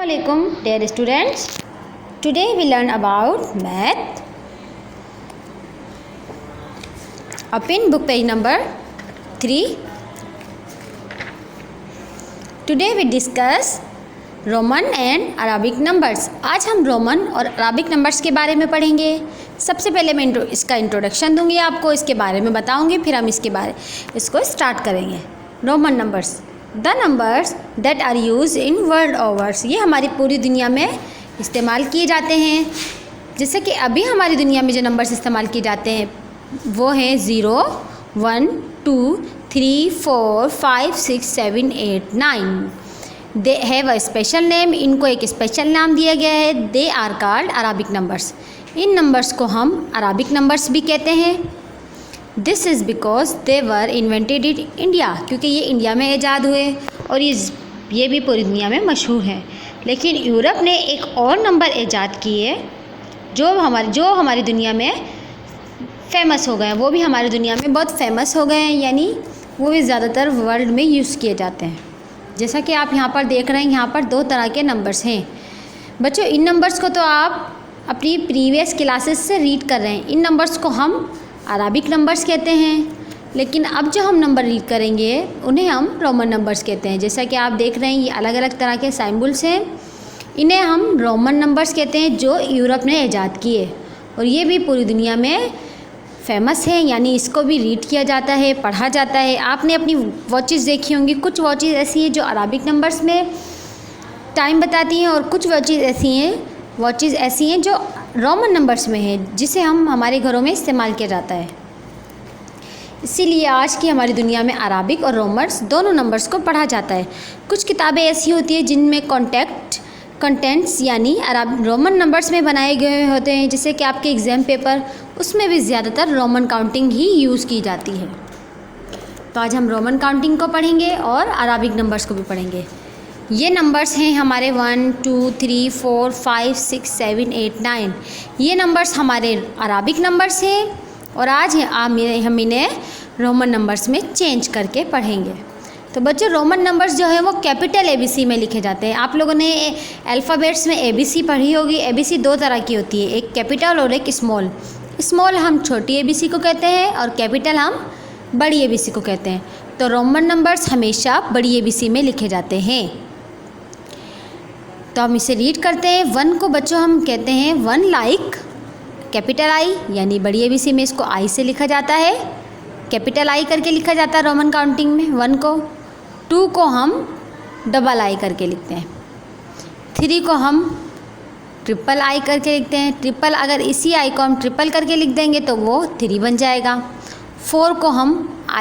Assalamualaikum dear students. Today we learn about math. Open book page number 3. Today we discuss Roman and Arabic numbers. आज हम Roman और Arabic numbers के बारे में पढ़ेंगे। सबसे पहले मैं इसका इंट्रोडक्शन दूंगी आपको, इसके बारे में बताऊंगी, फिर हम इसको स्टार्ट करेंगे। Roman numbers, the numbers that are use in world overs, ये हमारी पूरी दुनिया में इस्तेमाल किए जाते हैं। जैसे कि अभी हमारी दुनिया में जो नंबर्स इस्तेमाल किए जाते हैं वो हैं 0, 1, 2, 3, 4, 5, 6, 7, 8, 9। They have a special name, इनको एक स्पेशल नाम दिया गया है। They are called Arabic numbers, इन नंबर्स को हम अराबिक नंबर्स भी कहते हैं। This is because they were invented in India, क्योंकि ये इंडिया में ईजाद हुए और ये भी पूरी दुनिया में मशहूर है। लेकिन यूरोप ने एक और नंबर ईजाद किए जो हमारी दुनिया में फ़ेमस हो गए हैं, वो भी हमारी दुनिया में बहुत फेमस हो गए हैं, यानी वो भी ज़्यादातर वर्ल्ड में यूज़ किए जाते हैं। जैसा कि आप यहाँ पर देख रहे हैं, यहाँ पर 2 तरह के नंबर्स हैं। बच्चों, इन नंबर्स को तो आप अपनी प्रीवियस क्लासेस से रीड कर रहे हैं। इन नंबर्स को हम अराबिक नंबर्स कहते हैं, लेकिन अब जो हम नंबर रीड करेंगे उन्हें हम रोमन नंबर्स कहते हैं। जैसा कि आप देख रहे हैं, ये अलग अलग तरह के सिंबल्स हैं, इन्हें हम रोमन नंबर्स कहते हैं जो यूरोप ने ईजाद किए, और ये भी पूरी दुनिया में फेमस है, यानी इसको भी रीड किया जाता है, पढ़ा जाता है। आपने अपनी वॉचेस देखी होंगी, कुछ वॉचेस ऐसी हैं जो अराबिक नंबर्स में टाइम बताती हैं और कुछ वॉचेस ऐसी हैं जो रोमन नंबर्स में हैं, जिसे हम हमारे घरों में इस्तेमाल किया जाता है। इसीलिए आज की हमारी दुनिया में अराबिक और रोमन्स दोनों नंबर्स को पढ़ा जाता है। कुछ किताबें ऐसी होती हैं जिनमें कंटेंट्स यानी रोमन नंबर्स में बनाए गए होते हैं, जैसे कि आपके एग्ज़ाम पेपर, उसमें भी ज़्यादातर रोमन काउंटिंग ही यूज़ की जाती है। तो आज हम रोमन काउंटिंग को पढ़ेंगे और अराबिक नंबर्स को भी पढ़ेंगे। ये नंबर्स हैं हमारे 1, 2, 3, 4, 5, 6, 7, 8, 9। ये नंबर्स हमारे अराबिक नंबर्स हैं और आज हम इन्हें रोमन नंबर्स में चेंज करके पढ़ेंगे। तो बच्चों, रोमन नंबर्स जो है वो कैपिटल ABC में लिखे जाते हैं। आप लोगों ने अल्फ़ाबेट्स में ABC पढ़ी होगी। ABC 2 तरह की होती है, एक कैपिटल और एक स्मॉल। स्मॉल हम छोटी ABC को कहते हैं और कैपिटल हम बड़ी ABC को कहते हैं। तो रोमन नंबर्स हमेशा बड़ी ABC में लिखे जाते हैं। तो हम इसे रीड करते हैं। 1 को बच्चों हम कहते हैं 1 लाइक कैपिटल I, यानी बड़ी ABC में इसको I से लिखा जाता है, कैपिटल I करके लिखा जाता है रोमन काउंटिंग में 1 को। 2 को हम डबल I करके लिखते हैं। 3 को हम ट्रिपल I करके लिखते हैं। ट्रिपल, अगर इसी I को हम ट्रिपल करके लिख देंगे तो वो 3 बन जाएगा। 4 को हम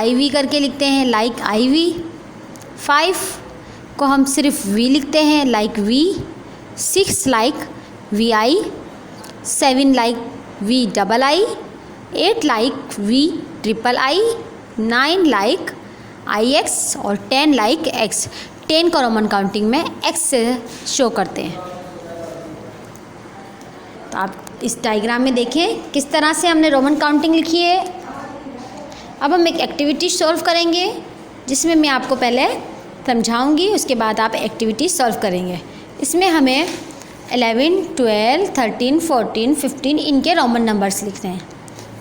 IV करके लिखते हैं, लाइक IV। 5 को हम सिर्फ V लिखते हैं, like V। 6 like VI। 7 like V double I। 8 like V triple I। 9 like IX और 10 लाइक X। 10 को रोमन काउंटिंग में X से शो करते हैं। तो आप इस डायग्राम में देखें किस तरह से हमने रोमन काउंटिंग लिखी है। अब हम एक एक्टिविटी सॉल्व करेंगे, जिसमें मैं आपको पहले समझाऊंगी, उसके बाद आप एक्टिविटी सॉल्व करेंगे। इसमें हमें 11, 12, 13, 14, 15 इनके रोमन नंबर्स लिखते हैं।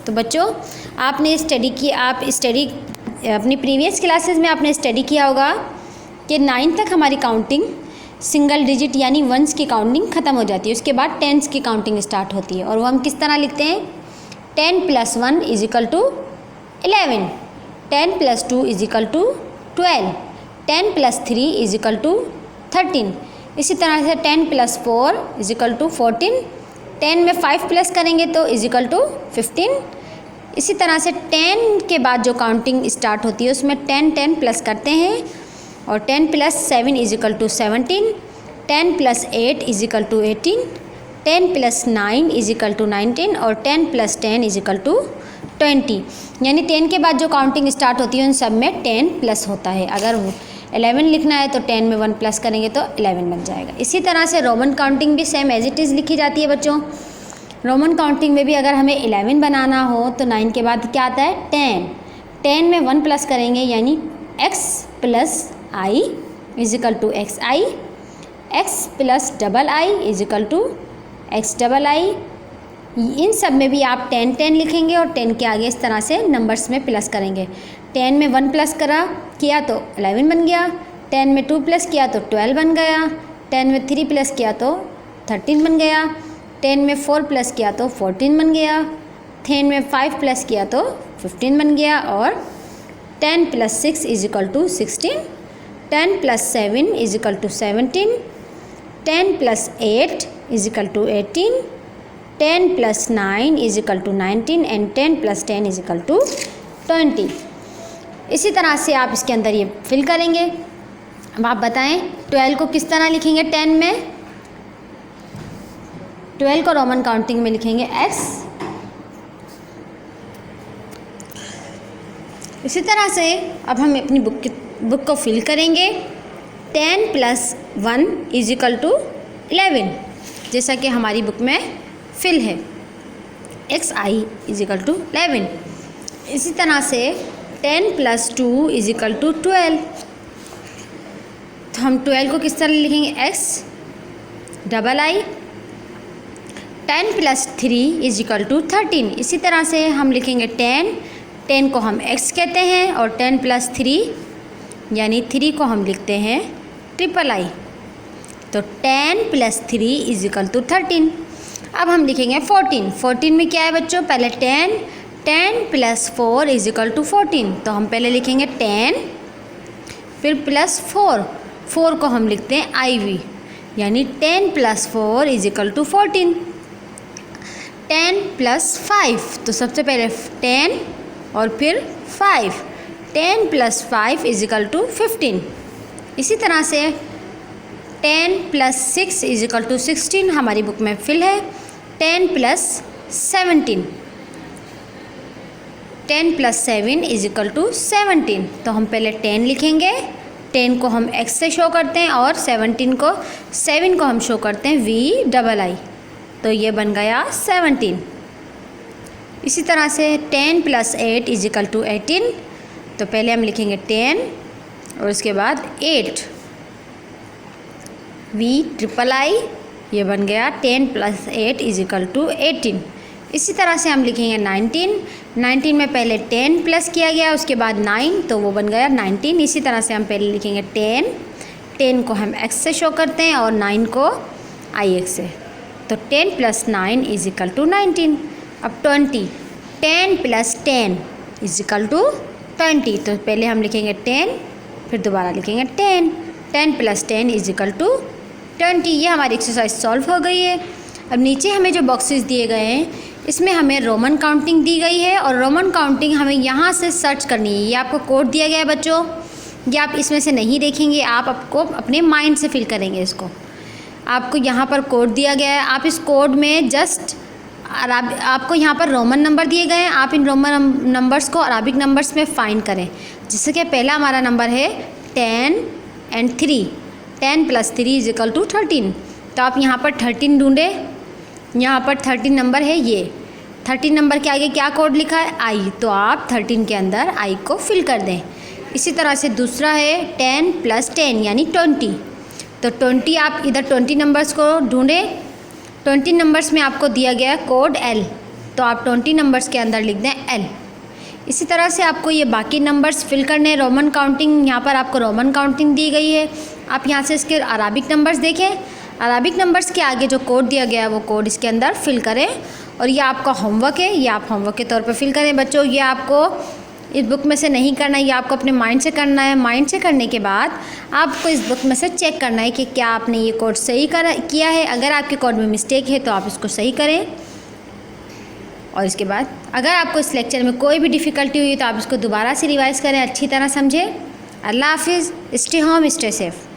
तो बच्चों, आपने अपनी प्रीवियस क्लासेस में आपने स्टडी किया होगा कि 9 तक हमारी काउंटिंग सिंगल डिजिट यानी 1s की काउंटिंग ख़त्म हो जाती है। उसके बाद 10s की काउंटिंग स्टार्ट होती है, और वो हम किस तरह लिखते हैं? 10 + 1 = 11, 10 + 2 = 12, 10 + 3 = 13। इसी तरह से 10 + 4 = 14, 10 में 5 प्लस करेंगे तो = 15। इसी तरह से 10 के बाद जो काउंटिंग स्टार्ट होती है उसमें 10 प्लस करते हैं, और 10 + 7 = 17, 10 + 8 = 18, 10 + 9 = 19 और 10 + 10 = 20। यानी 10 के बाद जो काउंटिंग स्टार्ट होती है उन सब में 10 प्लस होता है। अगर 11 लिखना है तो 10 में 1 प्लस करेंगे तो 11 बन जाएगा। इसी तरह से रोमन काउंटिंग भी सेम एज इट इज़ लिखी जाती है बच्चों। रोमन काउंटिंग में भी अगर हमें 11 बनाना हो तो 9 के बाद क्या आता है? 10। 10 में 1 प्लस करेंगे, यानी X + I = XI। X plus double I is equal to X double I. इन सब में भी आप 10 10 लिखेंगे और 10 के आगे इस तरह से नंबर्स में प्लस करेंगे। 10 में 1 प्लस किया तो 11 बन गया, 10 में 2 प्लस किया तो 12 बन गया, 10 में 3 प्लस किया तो 13 बन गया, 10 में 4 प्लस किया तो 14 बन गया, 10 में 5 प्लस किया तो 15 बन गया और 10 plus 6 is equal to 16, 10 plus 7 is equal to 17, 10 plus 8 is equal to 18, 10 plus 9 is equal to 19 and 10 plus 10 is equal to 20। इसी तरह से आप इसके अंदर ये फिल करेंगे। अब आप बताएं 12 को किस तरह लिखेंगे 10 में? 12 को रोमन काउंटिंग में लिखेंगे x। इसी तरह से अब हम अपनी बुक को फिल करेंगे। 10 प्लस 1 इज इक्वल टू 11, जैसा कि हमारी बुक में फिल है, X I is equal to 11। इसी तरह से 10 प्लस 2 इज इक्वल टू 12, तो हम 12 को किस तरह लिखेंगे? X double I. 10 plus 3 is equal to 13। इसी तरह से हम लिखेंगे 10 को हम x कहते हैं और 10 प्लस 3 यानी 3 को हम लिखते हैं ट्रिपल आई। तो 10 प्लस 3 इज इक्वल टू 13। अब हम लिखेंगे 14। 14 में क्या है बच्चों? पहले 10 प्लस 4 इज इक्वल टू 14, तो हम पहले लिखेंगे 10 फिर प्लस 4 को हम लिखते हैं IV, यानी 10 plus 4 is equal to 14। 10 plus 5, तो सबसे पहले 10 और फिर 5, 10 प्लस 5 इज इक्वल टू 15। इसी तरह से 10 प्लस 6 इज इक्वल टू 16 हमारी बुक में फिल है। 10 plus 17, 10 plus 7 is equal to 17, तो हम पहले 10 लिखेंगे, 10 को हम x से शो करते हैं और 7 को हम शो करते हैं VII, तो ये बन गया 17। इसी तरह से 10 प्लस 8 इज इक्वल टू 18, तो पहले हम लिखेंगे 10 और उसके बाद 8 VIII, ये बन गया 10 प्लस 8 इज इक्वल टू 18। इसी तरह से हम लिखेंगे 19 में पहले 10 प्लस किया गया उसके बाद 9, तो वो बन गया 19। इसी तरह से हम पहले लिखेंगे 10 को हम x से शो करते हैं और 9 को IX से, तो 10 प्लस 9 इज इक्वल टू 19। अब 20, 10 प्लस 10 इज इक्वल टू 20, तो पहले हम लिखेंगे 10 फिर दोबारा लिखेंगे 10 प्लस 10 इज इक्वल टू 20। ये हमारी एक्सरसाइज सॉल्व हो गई है। अब नीचे हमें जो बॉक्सेस दिए गए हैं इसमें हमें रोमन काउंटिंग दी गई है और रोमन काउंटिंग हमें यहाँ से सर्च करनी है। ये आपको कोड दिया गया है बच्चों, ये आप इसमें से नहीं देखेंगे, आपको अपने माइंड से फिल करेंगे इसको। आपको यहाँ पर कोड दिया गया है, आप इस कोड में जस्ट आपको यहाँ पर रोमन नंबर दिए गए हैं, आप इन रोमन नंबर्स को अराबिक नंबर्स में फाइंड करें। जैसे कि पहला हमारा नंबर है 10 and 3, 10 plus 3 is equal to 13, तो आप यहाँ पर 13 ढूंढें। यहाँ पर 13 नंबर है, ये 13 नंबर के आगे क्या कोड लिखा है? I, तो आप 13 के अंदर I को फिल कर दें। इसी तरह से दूसरा है 10 प्लस 10 यानी 20, तो 20 आप इधर 20 नंबर्स को ढूंढें। 20 नंबर्स में आपको दिया गया है कोड L, तो आप 20 नंबर्स के अंदर लिख दें L। इसी तरह से आपको ये बाकी नंबर्स फिल करने हैं। रोमन काउंटिंग, यहाँ पर आपको रोमन काउंटिंग दी गई है, आप यहाँ से इसके अराबिक नंबर्स देखें, अराबिक नंबर्स के आगे जो कोड दिया गया है वो कोड इसके अंदर फिल करें। और ये आपका होमवर्क है, ये आप होमवर्क के तौर पे फिल करें बच्चों। ये आपको इस बुक में से नहीं करना है, ये आपको अपने माइंड से करना है। माइंड से करने के बाद आपको इस बुक में से चेक करना है कि क्या आपने ये कोड सही किया है। अगर आपके कोड में मिस्टेक है तो आप इसको सही करें। और इसके बाद अगर आपको इस लेक्चर में कोई भी डिफ़िकल्टी हुई तो आप इसको दोबारा से रिवाइज़ करें, अच्छी तरह समझें। अल्लाह हाफिज़, स्टे होम, स्टे सेफ़।